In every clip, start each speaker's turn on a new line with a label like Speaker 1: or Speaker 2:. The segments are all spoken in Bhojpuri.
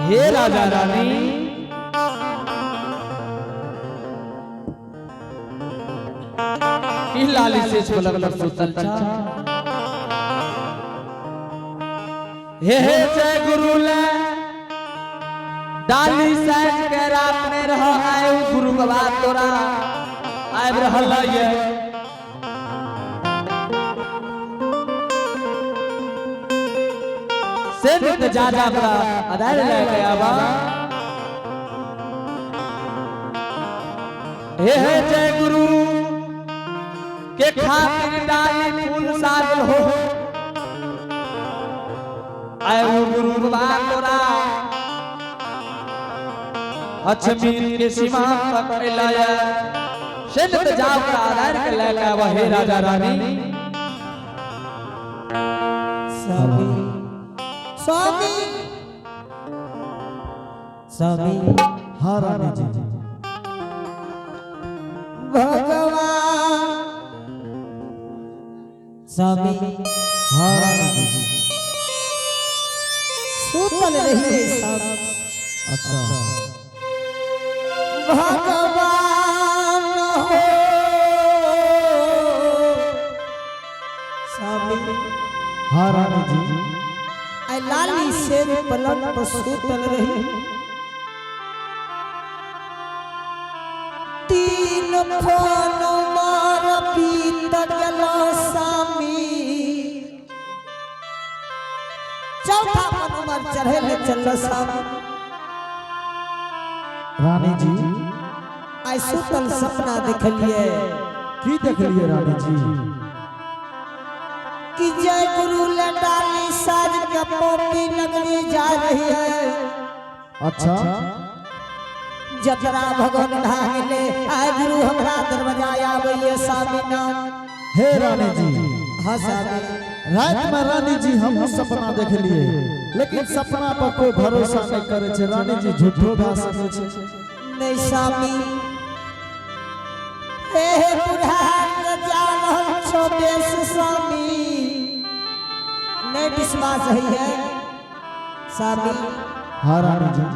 Speaker 1: हे राजा रानी की लाली से पलक पर सुतल छा हे जय गुरु ले डाली से के रात में रह आए गुरु बाबा तोरा आब रहल ये सिर्फ जा बड़ा आधार ले गया बा हे जय गुरु के खातिर डाली फूल साजल हो आए गुरु बाबा तोरा अछमीन के सीमा तक लाया सिर्फ जा बड़ा आधार के ले गया बा हे राजा रानी
Speaker 2: स्वामी स्वामी हरण जी भगवान स्वामी
Speaker 1: हाँ रानी जी।
Speaker 2: सुतल रहिए सब
Speaker 1: अच्छा
Speaker 2: भगवान हो स्वामी
Speaker 1: हाँ रानी जी।
Speaker 2: आई लाली से पलंग पर सुतल रही तीन फोन मार पीत गलो स्वामी चौथा फोन मार चढ़े ले चल स्वामी
Speaker 1: रानी जी
Speaker 2: आई सुतल सपना देखलिए
Speaker 1: की देखलिए रानी जी?
Speaker 2: कि जय गुरु लटाली साज के पोपी नगरी जा रही है।
Speaker 1: अच्छा
Speaker 2: जतरा भगवान भागले आय गुरु हमरा दरवाजा आवे स्वामी नाम
Speaker 1: हे रानी जी।
Speaker 2: हाँ स्वामी
Speaker 1: रात में रानी जी हम सपना देख लिए लेकिन सपना पर कोई भरोसा नहीं करे छे रानी जी, झूठो भा सके छे।
Speaker 2: नहीं स्वामी हे बुढ़ान जा रहल छो देश स्वामी नहीं विश्वास है स्वामी।
Speaker 1: हाँ रानी जी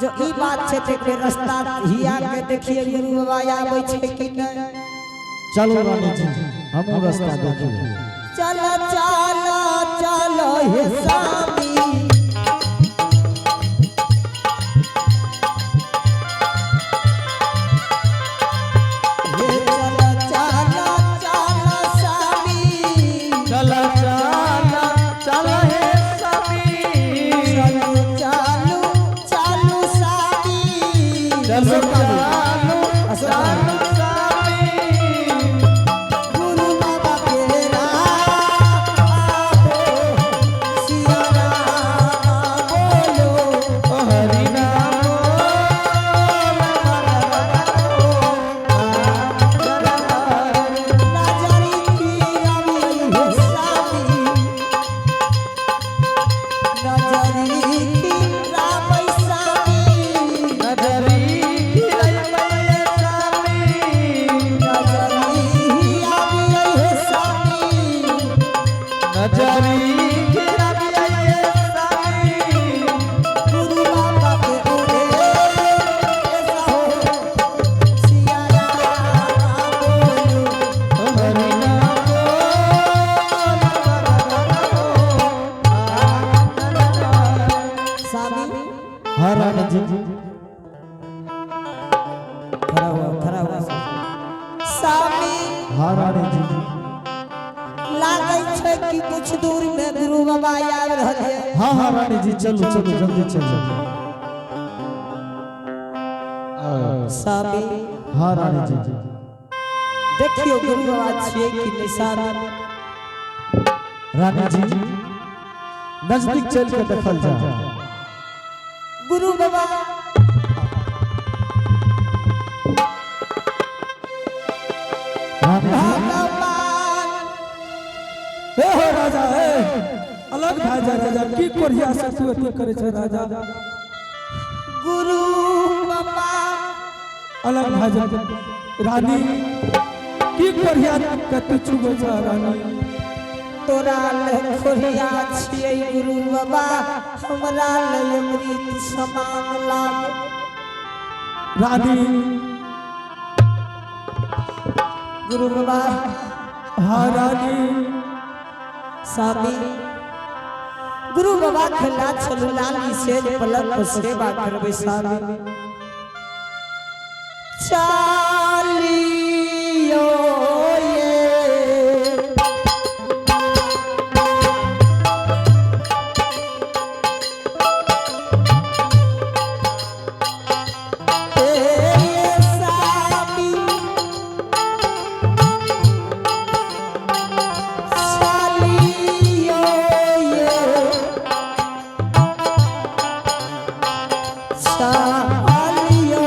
Speaker 2: जो ई बात छे ते रास्ता हिया के देखिए गुरु बाबा आबै छे कि नहीं।
Speaker 1: चलो रानी जी हम रास्ता देखिए।
Speaker 2: चलो चलो चलो हे स्वामी हे चलो चलो चलो स्वामी
Speaker 1: चला चला चला हे स्वामी
Speaker 2: चलो चलो चलो स्वामी
Speaker 1: चलो चालो
Speaker 2: स्वामी गुरु बाबा के सिया बोलो
Speaker 1: हरि नाम
Speaker 2: लाजारी की आवी है स्वामी लाजारी की राम स्वामी
Speaker 1: नजरी गिरई मैया स्वामी
Speaker 2: लाजारी आवी है स्वामी
Speaker 1: नजरी गिरई मैया स्वामी
Speaker 2: गुरु बाबा के ओरे ऐसा हो सिया बोलो
Speaker 1: हरि नाम
Speaker 2: स्वामी
Speaker 1: हाँ रानी जी
Speaker 2: खड़ा हुआ स्वामी
Speaker 1: हाँ रानी जी
Speaker 2: लागै छै कि कुछ दूर में गुरु बाबा आब रहल है।
Speaker 1: हाँ हाँ रानी जी चलो चलो जल्दी चलो।
Speaker 2: स्वामी
Speaker 1: हाँ रानी जी
Speaker 2: देखियो गुरु बाबा छियै कि नहीं स्वामी
Speaker 1: रानी जी नजदीक चल के देखल जा।
Speaker 2: गुरु बाबा
Speaker 1: रानी जी
Speaker 2: भगवान
Speaker 1: हे हो राजा हे अलग भाई जा राजा की कोरिया से तू अथी करे छे राजा
Speaker 2: गुरु बाबा
Speaker 1: अलग भाई जा रानी की कोरिया के तू छुबे छे रानी
Speaker 2: तोरा ले खोरिया छियै गुरु बाबा हमरा ले अमृत समान लाग
Speaker 1: रानी
Speaker 2: गुरु बाबा
Speaker 1: हाँ रानी
Speaker 2: स्वामी गुरु बाबा खेला चलू लाली से पलक पर सेवा करबे स्वामी चालियो ये स्वामी चालियो ये चालियो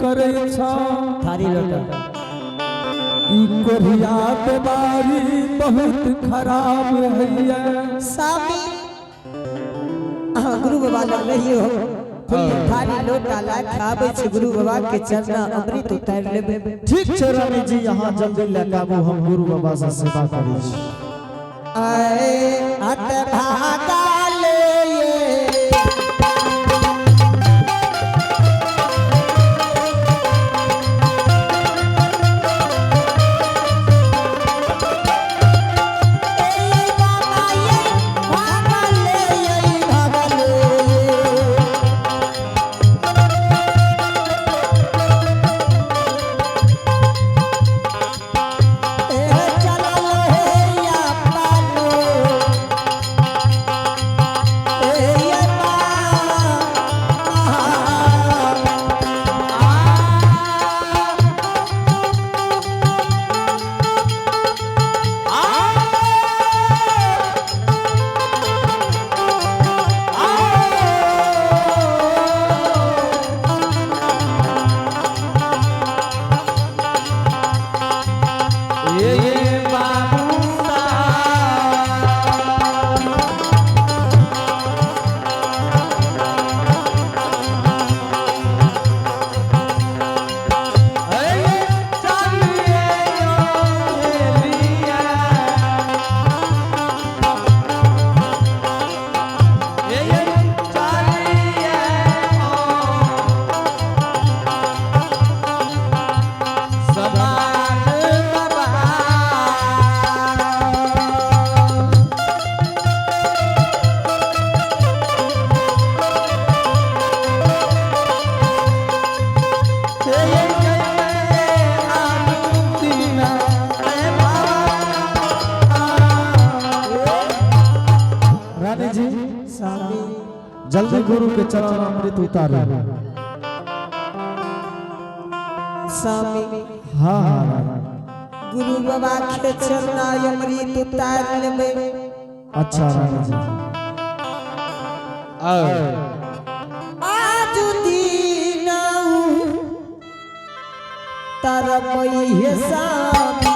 Speaker 3: करे छा
Speaker 2: थारी लोटा
Speaker 3: ई कोरिया बीमारी बहुत खराब है
Speaker 2: स्वामी गुरु बाबा लग रही हो थारी लोटा ला खाबे छ गुरु बाबा के चरना अमृत उतार लेबे।
Speaker 3: ठीक छै रानी जी यहाँ जल्दी लेके आबू हम गुरु बाबा से सेवा करै छी।
Speaker 2: आए हट भागा ले
Speaker 3: जल्दी गुरु के चरण अमृत उतारो।
Speaker 2: स्वामी
Speaker 3: हाँ हाँ
Speaker 2: गुरु बाबा के चरण अमृत उतार लेबे।
Speaker 3: अच्छा रानी जी
Speaker 2: आज दिन तरमई है स्वामी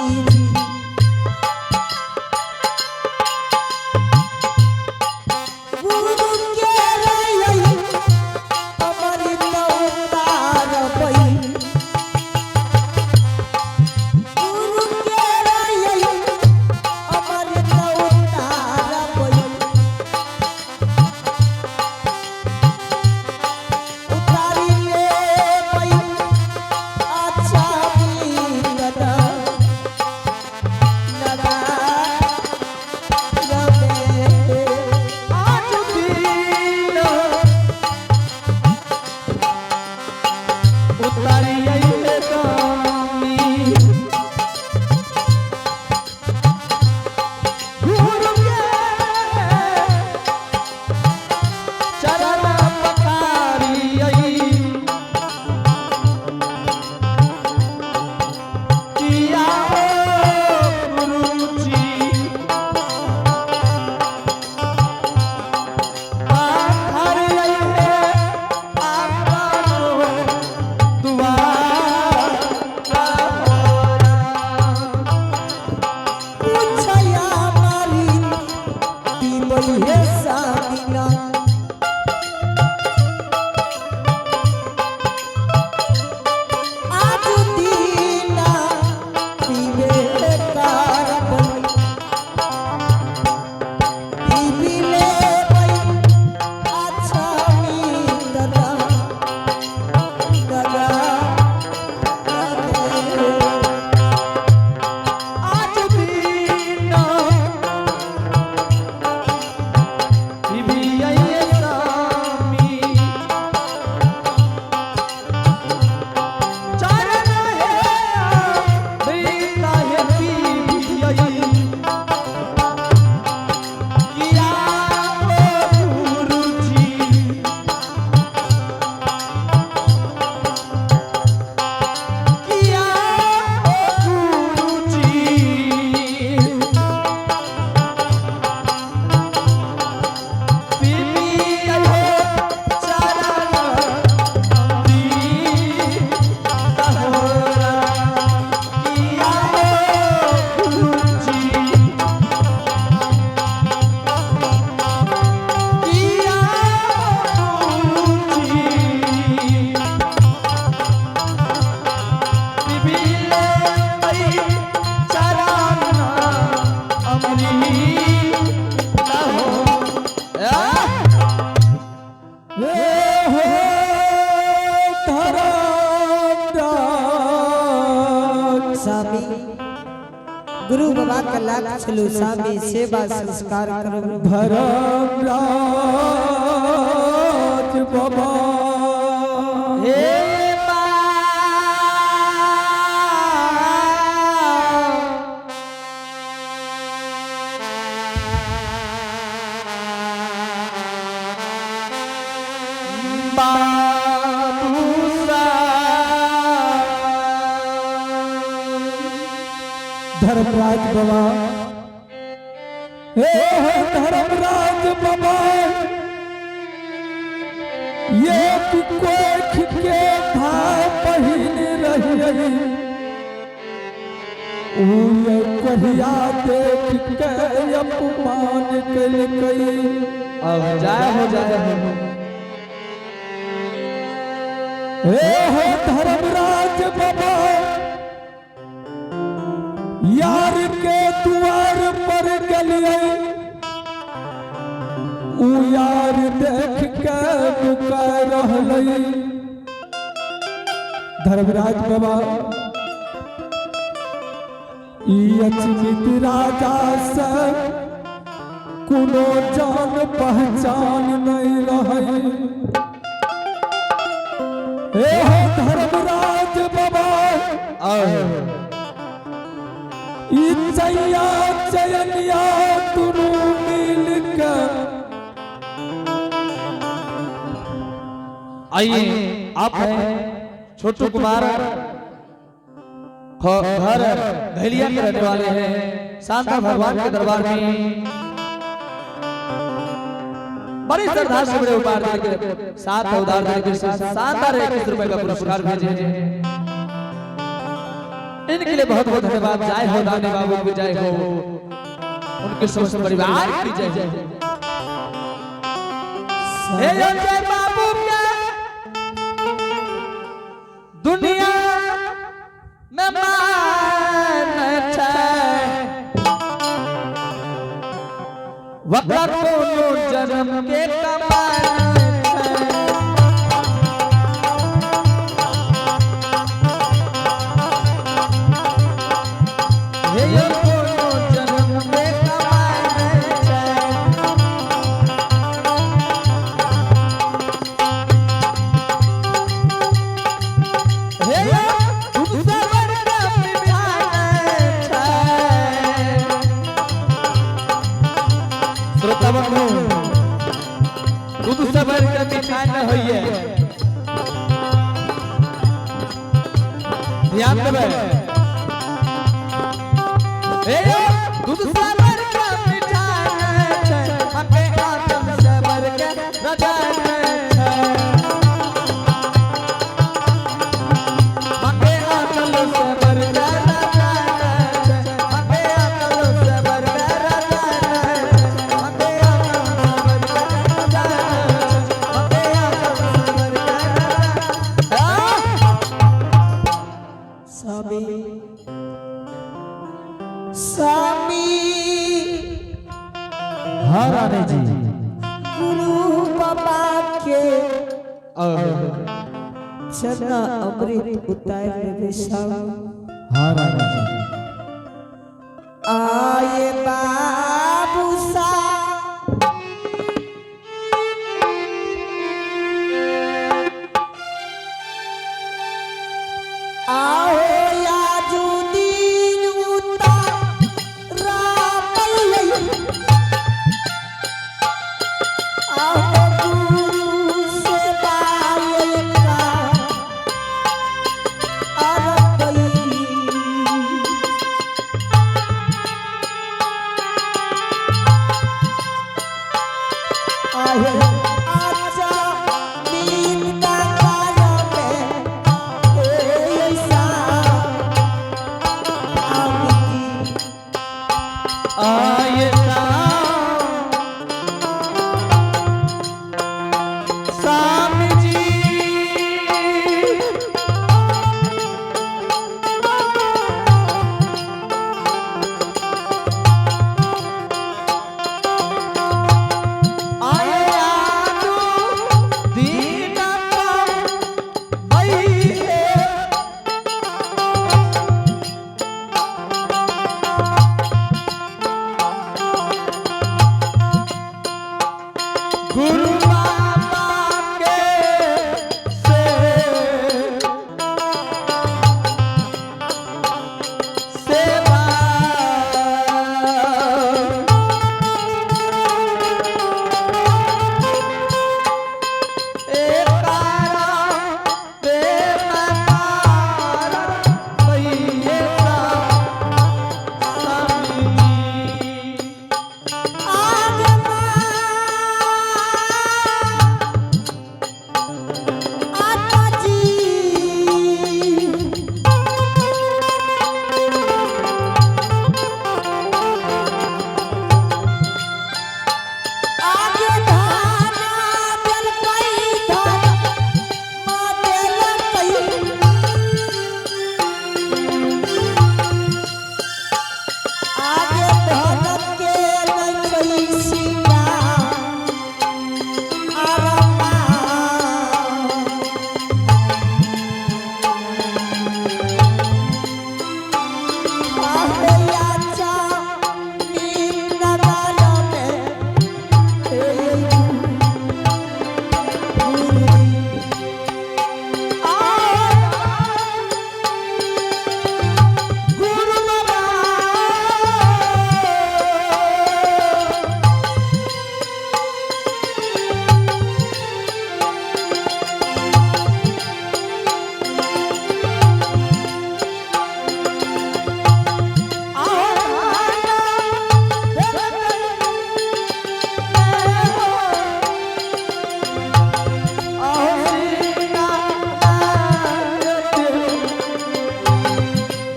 Speaker 2: स्वामी गुरु बाबा का लाख चलो स्वामी सेवा संस्कार करो
Speaker 3: धर्मराज बाबा
Speaker 1: हे
Speaker 3: धर्मराज बाबा हे धर्मराज बाबा ये कोख के था पहिन रही ये कहिया देख के अपमान कल कई
Speaker 1: अब जाए हो जाए
Speaker 3: हे धर्मराज बाबा यार के द्वार पर गलिए उ यार देख के मुका रहलै धर्मराज बाबा ई अचमित राजा से कोनो जान पहचान नहीं रहे हे धर्मराज बाबा चैया चयनिया तुनु मिल कर
Speaker 1: आइए आप हैं छोटू कुमार घर घलिया के रहने वाले हैं शांता भगवान के दरबार में बड़ी श्रद्धा से बड़े उपहार देकर साथ उदार देकर शानदार 21 रुपए का पुरस्कार भेजे हैं इनके लिए बहुत बहुत धन्यवाद जय हो दानी बाबू की जय हो उनके समस्त परिवार की जय जय हे जय बाबू का दुनिया में मान छै वक्र कोनो जन्म के कमान दूध सबर का मिठाई न होइए ध्यान देबे ए दूध सबर का मिठाई छै हके आत्म सबर के राजा छै हके आत्म सबर के राजा छै हके आत्म सबर के राजा हके
Speaker 2: स्वामी
Speaker 3: हाँ रानी जी
Speaker 2: गुरु बाबा के चना अमृत उतार ले स्वामी
Speaker 3: हाँ रानी जी
Speaker 2: आए बाबू सा आओ याजू दीन आओ गुरु से बाल का अरबई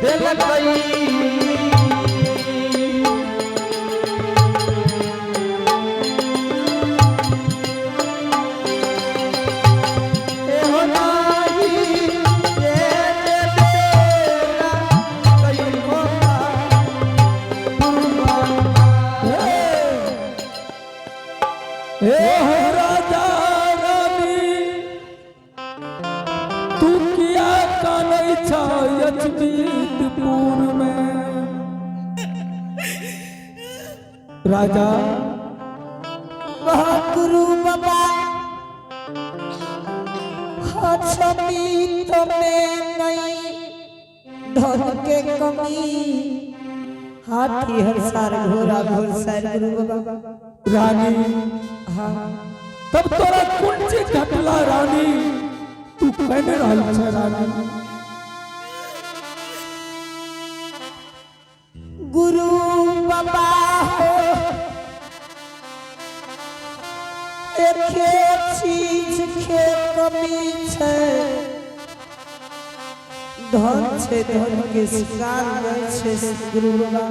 Speaker 1: दिल कई
Speaker 4: हे हो राजा रानी तू किया कानई छा यजमीनपुर में राजा
Speaker 2: गुरु बाबा हसमी तुम्हें नहीं धन के कमी हाथी हर सार घोड़ा घोड़ सार गुरु बाबा
Speaker 4: रानी
Speaker 2: हाँ
Speaker 4: तब तोरा कुंची घटला रानी तू कहने रहल छ रानी
Speaker 2: गुरु बाबा हो एक चीज के कमी छे धन छे धन के शिकार छे गुरु बाबा